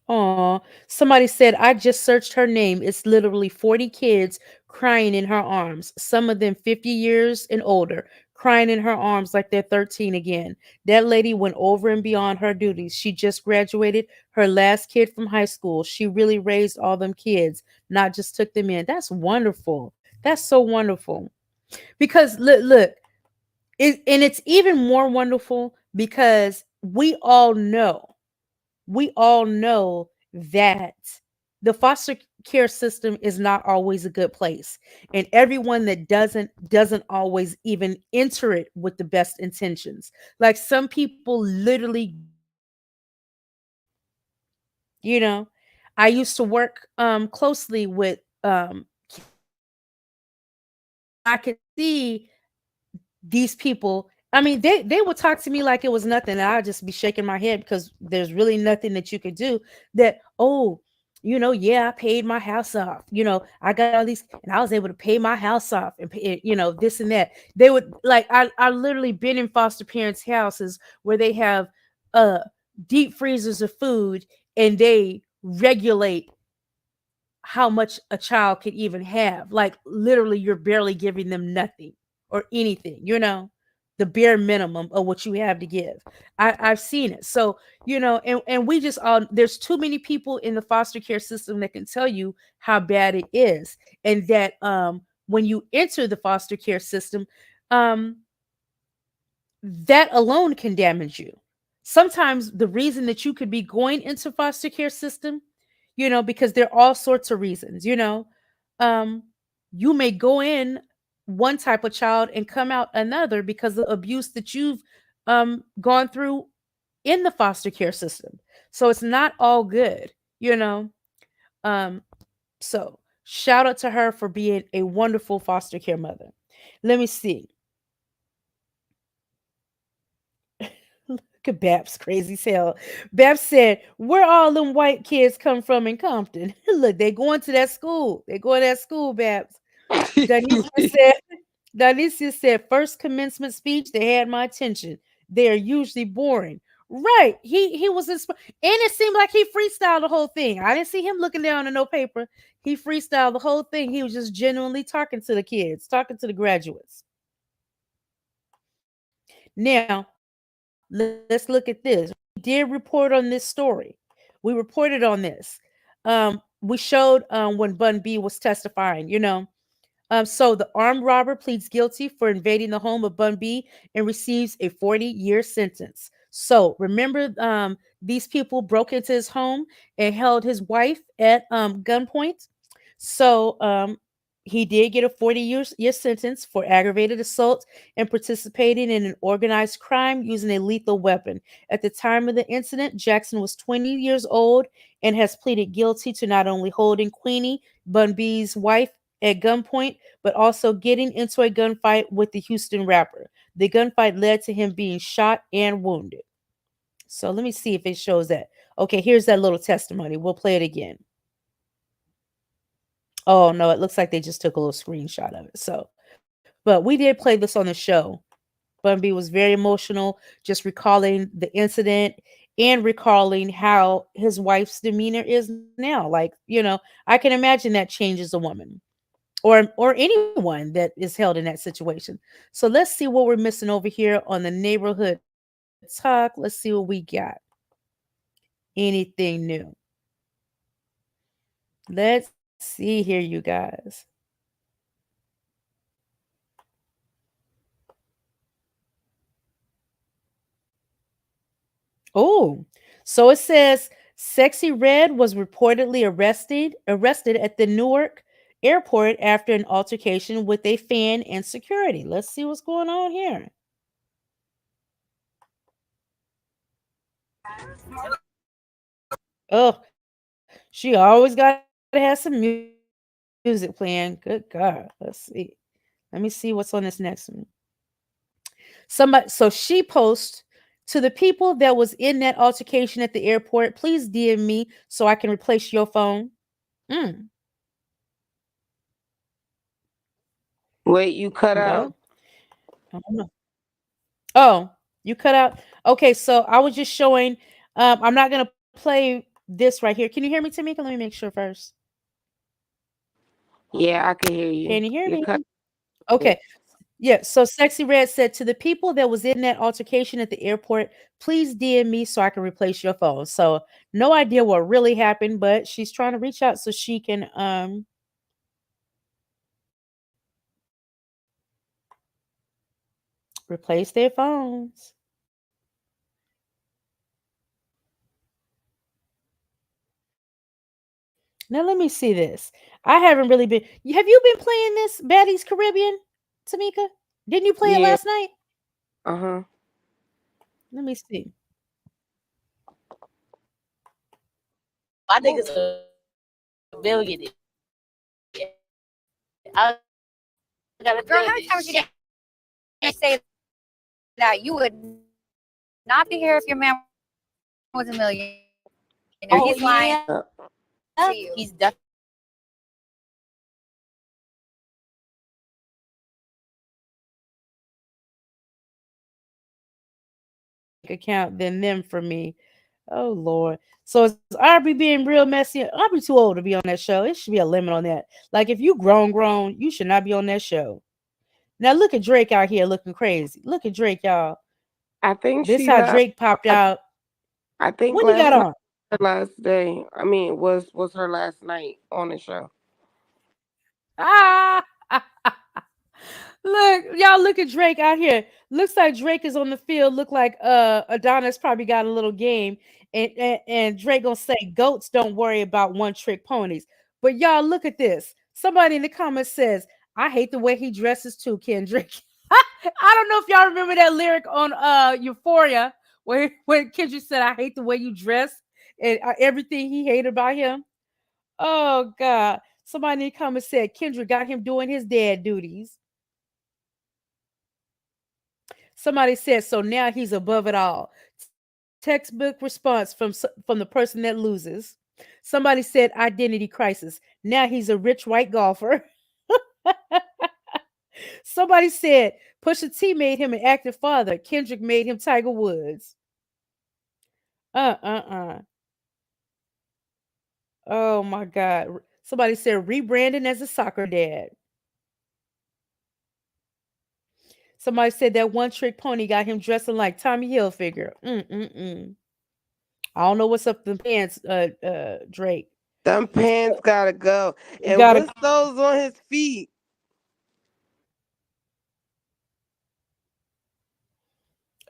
Aw, somebody said, I just searched her name. It's literally 40 kids crying in her arms, some of them 50 years and older, crying in her arms like they're 13 again. That lady went over and beyond her duties. She just graduated her last kid from high school. She really raised all them kids, not just took them in. That's wonderful. That's so wonderful. Because look, and it's even more wonderful because we all know that the foster care system is not always a good place, and everyone that doesn't always even enter it with the best intentions. Like some people literally go in you know I used to work closely with and I could see these people. I mean, they would talk to me like it was nothing, and I'd just be shaking my head because there's really nothing that you could do. That, oh, yeah, I paid my house off. I got all these, and I was able to pay my house off and pay, this and that. They would like, I literally been in foster parents' houses where they have uh deep freezers of food, and they regulate how much a child could even have. Like literally, you're barely giving them nothing or anything, the bare minimum of what you have to give. I've seen it. So, and we just all, there's too many people in the foster care system that can tell you how bad it is. And that when you enter the foster care system, um, that alone can damage you. Sometimes the reason that you could be going into foster care system, because there are all sorts of reasons, um, you may go in one type of child and come out another because of abuse that you've gone through in the foster care system. So it's not all good, you know. Um, so shout out to her for being a wonderful foster care mother. Let me see. Look at Babs, crazy as hell. Babs said, "Where all them white kids come from in Compton? Look, they going to that school. They going to that school, Babs." Danicia said, Danicia said, "First commencement speech, they had my attention. They are usually boring." Right. He was and it seemed like he freestyled the whole thing. I didn't see him looking down at no paper. He freestyled the whole thing. He was just genuinely talking to the kids, talking to the graduates. Now, let's look at this. We did report on this story. We reported on this. We showed when Bun B was testifying, you know. So the armed robber pleads guilty for invading the home of Bun B and receives a 40-year sentence. So remember, these people broke into his home and held his wife at gunpoint. So he did get a 40-year sentence for aggravated assault and participating in an organized crime using a lethal weapon. At the time of the incident, Jackson was 20 years old and has pleaded guilty to not only holding Queenie, Bun B's wife, at gunpoint, but also getting into a gunfight with the Houston rapper. The gunfight led to him being shot and wounded. So let me see if it shows that. Okay, here's that little testimony. We'll play it again. Oh no, it looks like they just took a little screenshot of it. So, but we did play this on the show. Bun B was very emotional, just recalling the incident and recalling how his wife's demeanor is now. Like, I can imagine that changes a woman or anyone that is held in that situation. So let's see what we're missing over here on the neighborhood talk. Let's see what we got. Anything new? Let's see here, you guys. Oh, so it says Sexy Red was reportedly arrested at the Newark airport after an altercation with a fan and security. Let's see what's going on here. Oh, she always got to have some music playing. Good God. Let's see. Let me see what's on this next one. So she posts, to the people that was in that altercation at the airport, please DM me so I can replace your phone. Mm, Wait, you cut well, out. I don't know. Oh, you cut out. Okay, so I was just showing. I'm not gonna play this right here. Can you hear me, Tamika? Let me make sure first. Yeah, I can hear Can you. you hear You me? cut. Okay. Yeah, so Sexy Red said, to the people that was in that altercation at the airport, please DM me so I can replace your phone. So no idea what really happened, but she's trying to reach out so she can replace their phones. Now let me see this. I haven't really been. Have you been playing this Baddies Caribbean, Tamika? Didn't you play it last Yeah. night? Uh-huh. Let me see. My nigga's a billionaire. I got a billion. Girl, how many times are you gonna say that? You would not be here if your man was a millionaire. He's lying Oh to you. yeah, he's definitely a millionaire. Account than them for me. Oh Lord. So is Aubrey being real messy? Aubrey too old to be on that show. It should be a limit on that. Like if you grown, you should not be on that show. Now look at Drake out here looking crazy. Look at Drake, y'all. I think This she how left. Drake popped I, out. I think What he got last night on? her last day. I mean, was her last night on the show. Ah, look, y'all look at Drake out here. Looks like Drake is on the field. Look like Adonis probably got a little game. And Drake gonna say goats don't worry about one trick ponies. But y'all look at this. Somebody in the comments says, I hate the way he dresses too, Kendrick. I don't know if y'all remember that lyric on Euphoria where Kendrick said, "I hate the way you dress," and everything he hated about him. Oh God! Somebody in the comments said Kendrick got him doing his dad duties. Somebody said so now he's above it all. Textbook response from the person that loses. Somebody said identity crisis. Now he's a rich white golfer. Somebody said Pusha T made him an active father. Kendrick made him Tiger Woods. Uh. Oh my God. Somebody said rebranding as a soccer dad. Somebody said that one trick pony got him dressing like Tommy Hilfiger. Mm. I don't know what's up with the pants, Drake. Them pants gotta go. And Gotta. what's those on his feet?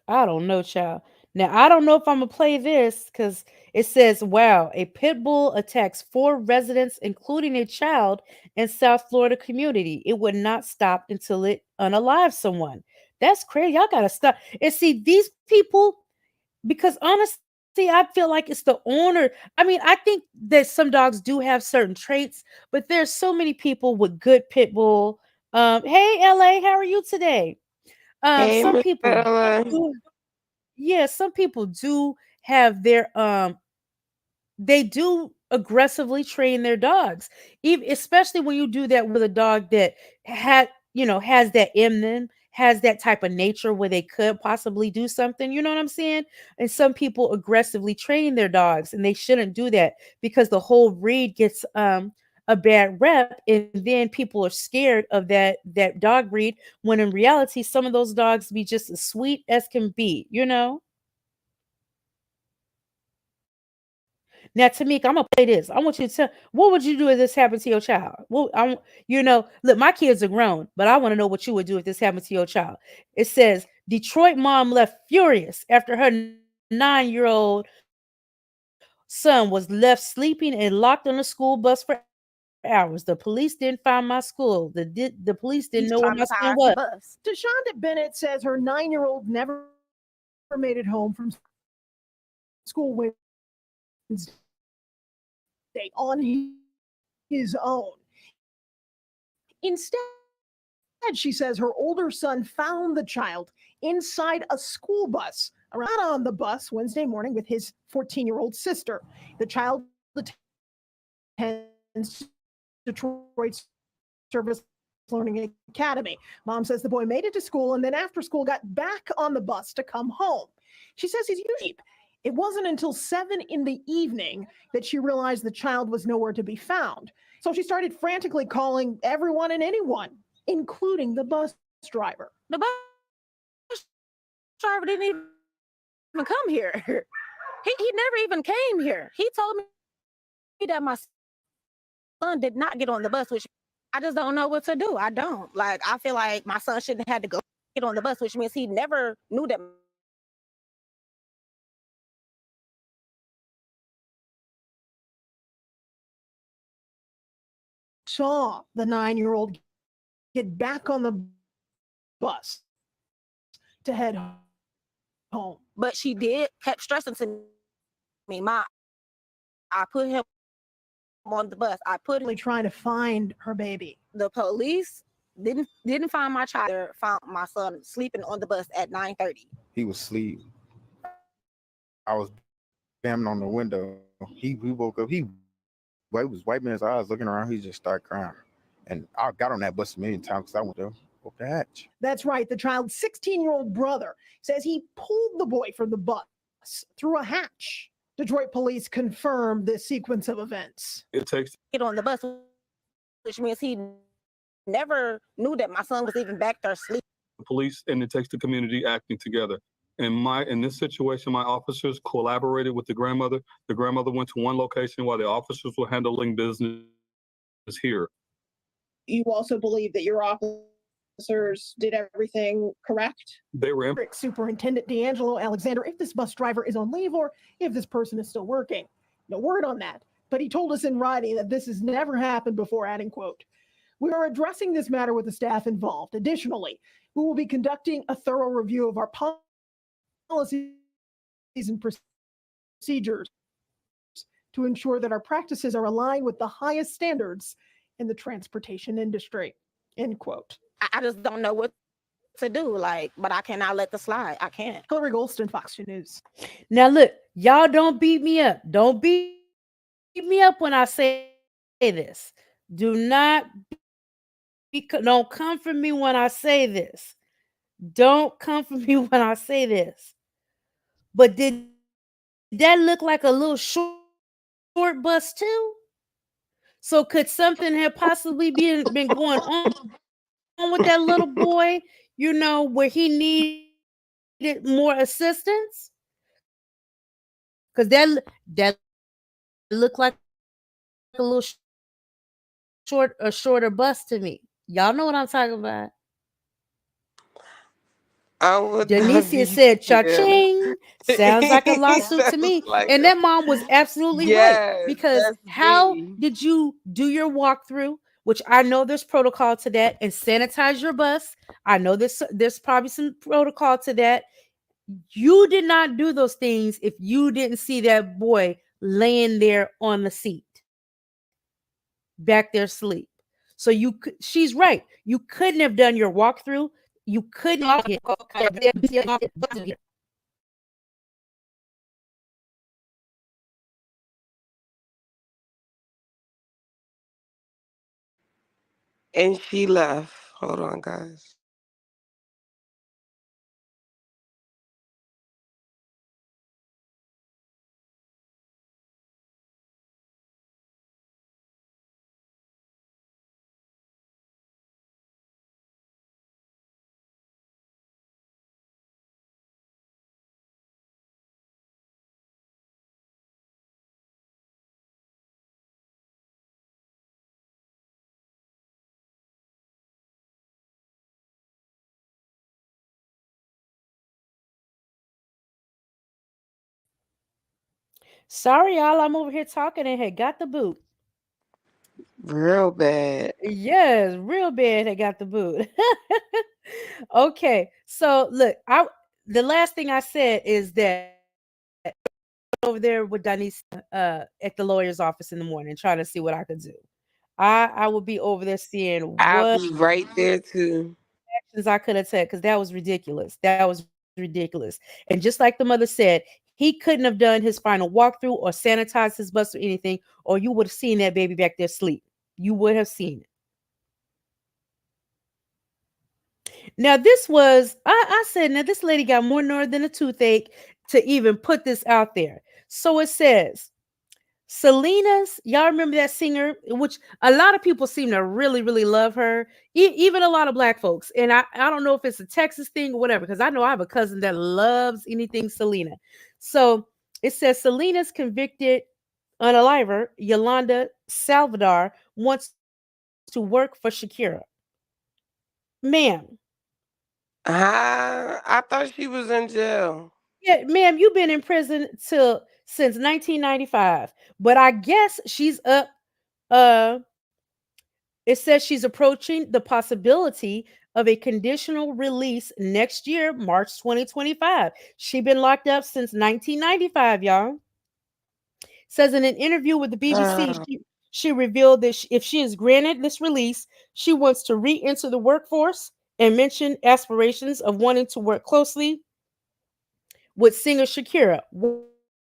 I don't know, child. Now I don't know if I'm gonna play this because it says, "Wow, a pit bull attacks 4 residents, including a child, in South Florida community. It would not stop until it unalives someone." That's crazy. Y'all gotta stop. And see these people, because honestly, I feel like it's the owner. I mean, I think that some dogs do have certain traits, but there's so many people with good pit bull. Hey, LA, how are you today? Hey, Some Mr. people Ella. do, yeah, some people do have their they do aggressively train their dogs, even especially when you do that with a dog that had has that in them, has that type of nature where they could possibly do something, you know what I'm saying? And some people aggressively train their dogs, and they shouldn't do that because the whole breed gets a bad rep, and then people are scared of that dog breed, when in reality some of those dogs be just as sweet as can be, you know. Now, Tamika, I'm gonna play this. I want you to tell, what would you do if this happened to your child? Well, look, my kids are grown, but I want to know what you would do if this happened to your child. It says Detroit mom left furious after her 9-year-old son was left sleeping and locked on the school bus for hours. The police didn't find my school. The police didn't know where my son was. He's traumatized. Deshonda Bennett says her 9-year-old never made it home from school Wednesday on his own. Instead, she says her older son found the child inside a school bus around on the bus Wednesday morning with his 14-year-old sister. The child attends Detroit's Service Learning Academy. Mom says the boy made it to school and then after school got back on the bus to come home. She says he's usually asleep. It wasn't until 7 in the evening that she realized the child was nowhere to be found. So she started frantically calling everyone and anyone, including the bus driver. The bus driver didn't even come here. He never even came here. He told me that my son did not get on the bus, which I just don't know what to do. I don't. Like, I feel like my son shouldn't have had to go get on the bus, which means he never knew that my son was even back there sleeping. Saw the 9-year-old get back on the bus to head home. But she did kept stressing to me, "Ma, I put him on the bus. I put him." Really trying to find her baby. The police didn't find my child. Found my son sleeping on the bus at 9:30. He was asleep. I was banging on the window. He woke up. He was wiping his eyes, looking around. He just started crying. And I got on that bus a million times because I went to open the hatch. That's right. The child's 16-year-old brother says he pulled the boy from the bus through a hatch. Detroit police confirmed this sequence of events. It takes get on the bus, which means he never knew that my son was even back there sleeping. The police and it takes the community acting together. In this situation, my officers collaborated with the grandmother. The grandmother went to one location while the officers were handling business here. You also believe that your officers did everything correct? They were Superintendent D'Angelo Alexander, if this bus driver is on leave or if this person is still working. No word on that, but he told us in writing that this has never happened before, adding, quote, We are addressing this matter with the staff involved. Additionally, we will be conducting a thorough review of our policies and procedures to ensure that our practices are aligned with the highest standards in the transportation industry. End quote. I just don't know what to do. Like, but I cannot let the slide. I can't. Hillary Golston, Fox 2 News. Now look, y'all don't beat me up. Don't beat me up when I say this. Do not don't come for me when I say this. Don't come for me when I say this. But did that look like a little short bus too? So could something have possibly been going on with that little boy, where he needed more assistance? Cause that looked like a little shorter bus to me. Y'all know what I'm talking about. I Denicia would said, not be cha-ching. here. Sounds like a lawsuit to me. Sounds And like that a mom was absolutely right. yes, Because that's how me. did you do your walkthrough? Which I know there's protocol to that, and sanitize your bus. I know there's probably some protocol to that. You did not do those things if you didn't see that boy laying there on the seat, back there asleep. So she's right. You couldn't have done your walkthrough. You couldn't And she left. Hold on, guys. Sorry, y'all. I'm over here talking and had got the boot. Real bad. Yes, real bad. Had got the boot. Okay, so look, I the last thing I said is that over there with Denise at the lawyer's office in the morning, trying to see what I could do. I would be over there seeing I'll what be right there too. actions I could have taken because that was ridiculous. That was ridiculous. And just like the mother said, he couldn't have done his final walkthrough or sanitized his bus or anything, or you would have seen that baby back there sleep. You would have seen it. Now, this was, I said, now this lady got more nerve than a toothache to even put this out there. So it says, Selena's, y'all remember that singer, which a lot of people seem to really, really love her, even a lot of black folks. And I don't know if it's a Texas thing or whatever, because I know I have a cousin that loves anything Selena. So it says Selena's convicted unaliver, Yolanda Salvador, wants to work for Shakira. Ma'am, I thought she was in jail. yeah, ma'am, you've been in prison till since 1995, but I guess she's up. Uh, it says she's approaching the possibility of a conditional release next year, March 2025. She been locked up since 1995, y'all. Says in an interview with the BBC, Wow. she revealed that if she is granted this release, she wants to re-enter the workforce and mentioned aspirations of wanting to work closely with singer Shakira.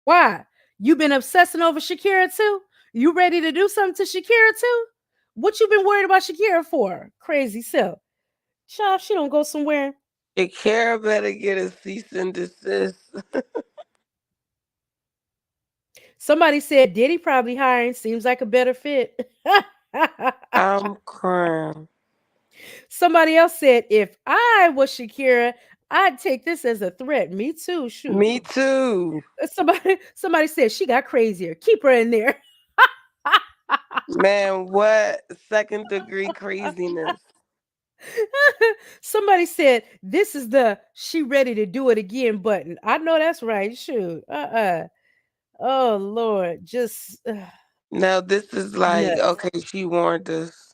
Why? You been obsessing over Shakira too? You ready to do something to Shakira too? What you been worried about Shakira for? Crazy self. Child, if she don't go somewhere. Shakira better get a cease and desist. Somebody said Diddy probably hiring. Seems like a better fit. I'm crying. Somebody else said, if I was Shakira, I'd take this as a threat. Me too. Shoot. Me too. Somebody said she got crazier. Keep her in there. Man, what second degree craziness? Somebody said this is the she ready to do it again button. I know that's right. Shoot. Oh Lord. Just Now this is like, nuts. okay, she warned us.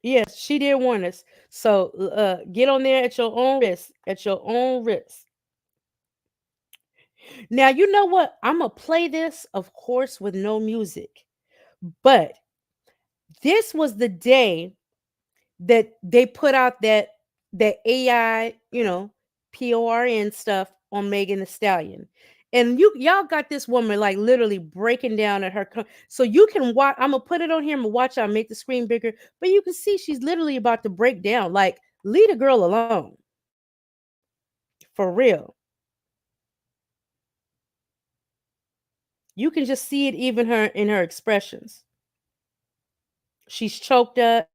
Yes, she did warn us. So get on there at your own risk. At your own risk. Now you know what? I'm gonna play this, of course, with no music. But this was the day that they put out that AI, PORN stuff on Megan the Stallion. And y'all got this woman like literally breaking down at her so you can watch. I'm gonna put it on here. I'm gonna watch. I'll make the screen bigger, but you can see she's literally about to break down. Like, leave a girl alone, for real. You can just see it even her in her expressions. She's choked up.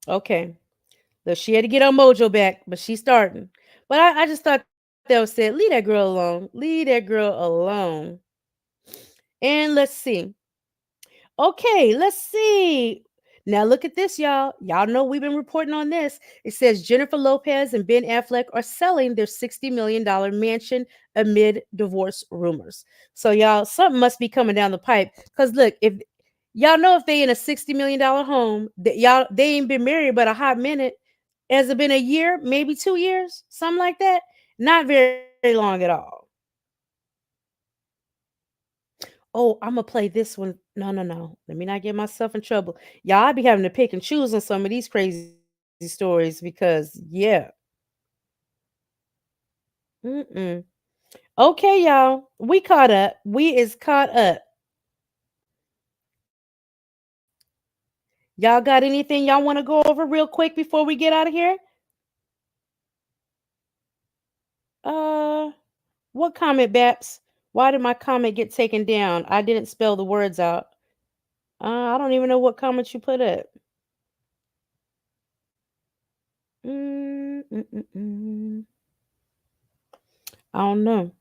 Okay. Look, she had to get her mojo back, but she's starting. But I just thought that was said, leave that girl alone. Leave that girl alone. And let's see. Okay, let's see. Now look at this, y'all. Y'all know we've been reporting on this. It says Jennifer Lopez and Ben Affleck are selling their $60 million mansion amid divorce rumors. So y'all, something must be coming down the pipe. Because look, if y'all know if they in a $60 million home, that y'all they ain't been married but a hot minute. Has it been a year, maybe 2 years, something like that? Not very long at all. Oh, I'm gonna play this one. No, no, no. Let me not get myself in trouble. Y'all, I be having to pick and choose on some of these crazy stories because, yeah. Mm-mm. Okay, y'all. We caught up. We is caught up. Y'all got anything y'all want to go over real quick before we get out of here? Uh, what comment, Baps? Why did my comment get taken down? I didn't spell the words out. I don't even know what comment you put up. Mm, mm, mm, mm. I don't know.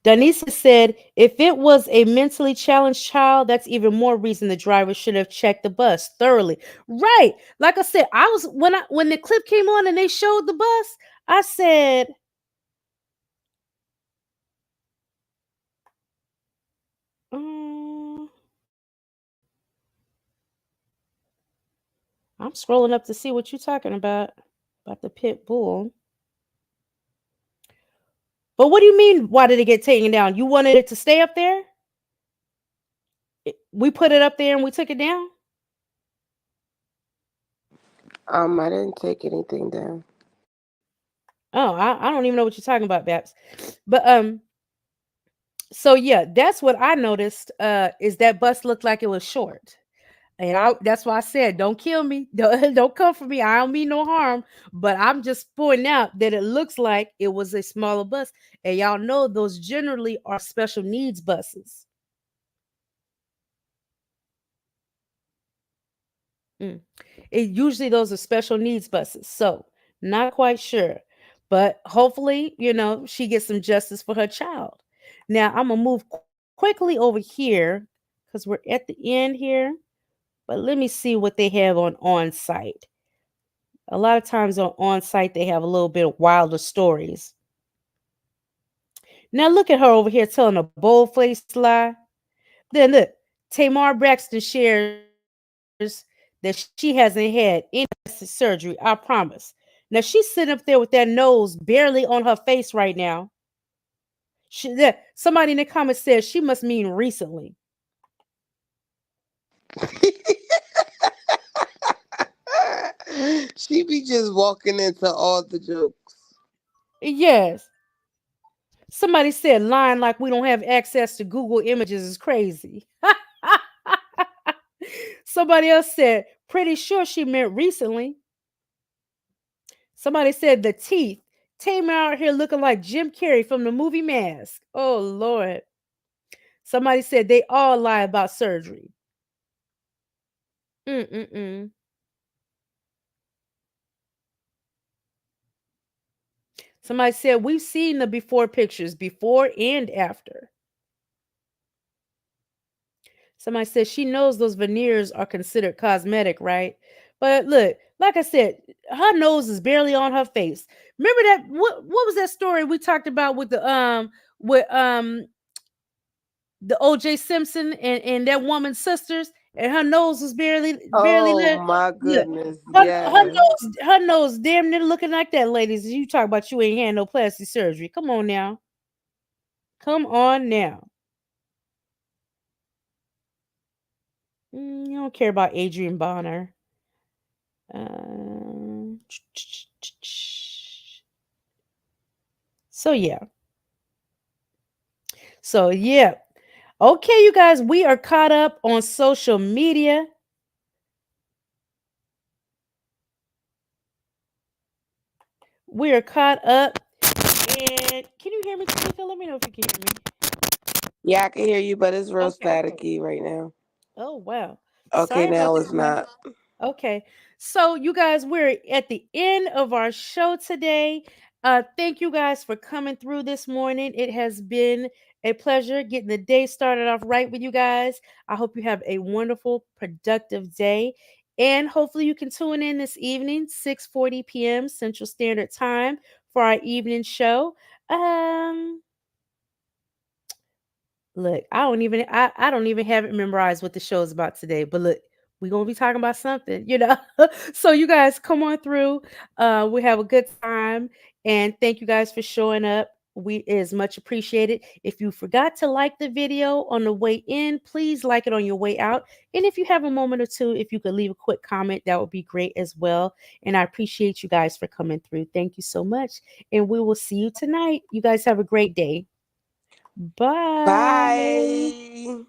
Danisa said, if it was a mentally challenged child, that's even more reason the driver should have checked the bus thoroughly. Right. Like I said, I was when the clip came on and they showed the bus, I said, um, I'm scrolling up to see what you're talking about the pit bull. But what do you mean? Why did it get taken down? You wanted it to stay up there? We put it up there and we took it down. I didn't take anything down. Oh, I don't even know what you're talking about, Babs. But so yeah, that's what I noticed. Is that bus looked like it was short. And that's why I said, don't kill me. Don't come for me. I don't mean no harm. But I'm just pointing out that it looks like it was a smaller bus. And y'all know those generally are special needs buses. Mm. Usually those are special needs buses. So not quite sure. But hopefully, she gets some justice for her child. Now I'm gonna move quickly over here because we're at the end here. But let me see what they have on site. A lot of times on site they have a little bit of wilder stories. Now look at her over here telling a bold-faced lie. Then look, Tamar Braxton shares that she hasn't had any surgery, I promise. Now she's sitting up there with that nose barely on her face right now. Somebody in the comments says she must mean recently. She be just walking into all the jokes. Yes. Somebody said lying like we don't have access to Google Images is crazy. Somebody else said, pretty sure she meant recently. Somebody said the teeth. Tamar out here looking like Jim Carrey from the movie Mask. Oh, Lord. Somebody said they all lie about surgery. Mm-mm-mm. Somebody said we've seen the before pictures, before and after. Somebody says she knows those veneers are considered cosmetic, right? But look, like I said, her nose is barely on her face. Remember that what was that story we talked about with the OJ Simpson and that woman's sisters, and her nose was barely Oh there. my Look, goodness, her yeah. nose damn near looking like that, ladies. You talk about you ain't had no plastic surgery. Come on now. Come on now. You don't care about Adrian Bonner. Um, so yeah. So yeah. Okay, you guys, we are caught up on social media. We are caught up. And can you hear me, Tamika? Let me know if you can hear me. Yeah, I can hear you, but it's real Okay. staticky right now. Oh wow. Okay, Sorry about now that, it's guys. not. Okay. So you guys, we're at the end of our show today. Thank you guys for coming through this morning. It has been a pleasure getting the day started off right with you guys. I hope you have a wonderful, productive day. And hopefully you can tune in this evening, 6:40 p.m. Central Standard Time for our evening show. Um, Look, I don't even have it memorized what the show is about today. But look, we're gonna be talking about something. So you guys come on through. We have a good time. And thank you guys for showing up. It is much appreciated. If you forgot to like the video on the way in, please like it on your way out. And if you have a moment or two, if you could leave a quick comment, that would be great as well. And I appreciate you guys for coming through. Thank you so much. And we will see you tonight. You guys have a great day. Bye. Bye.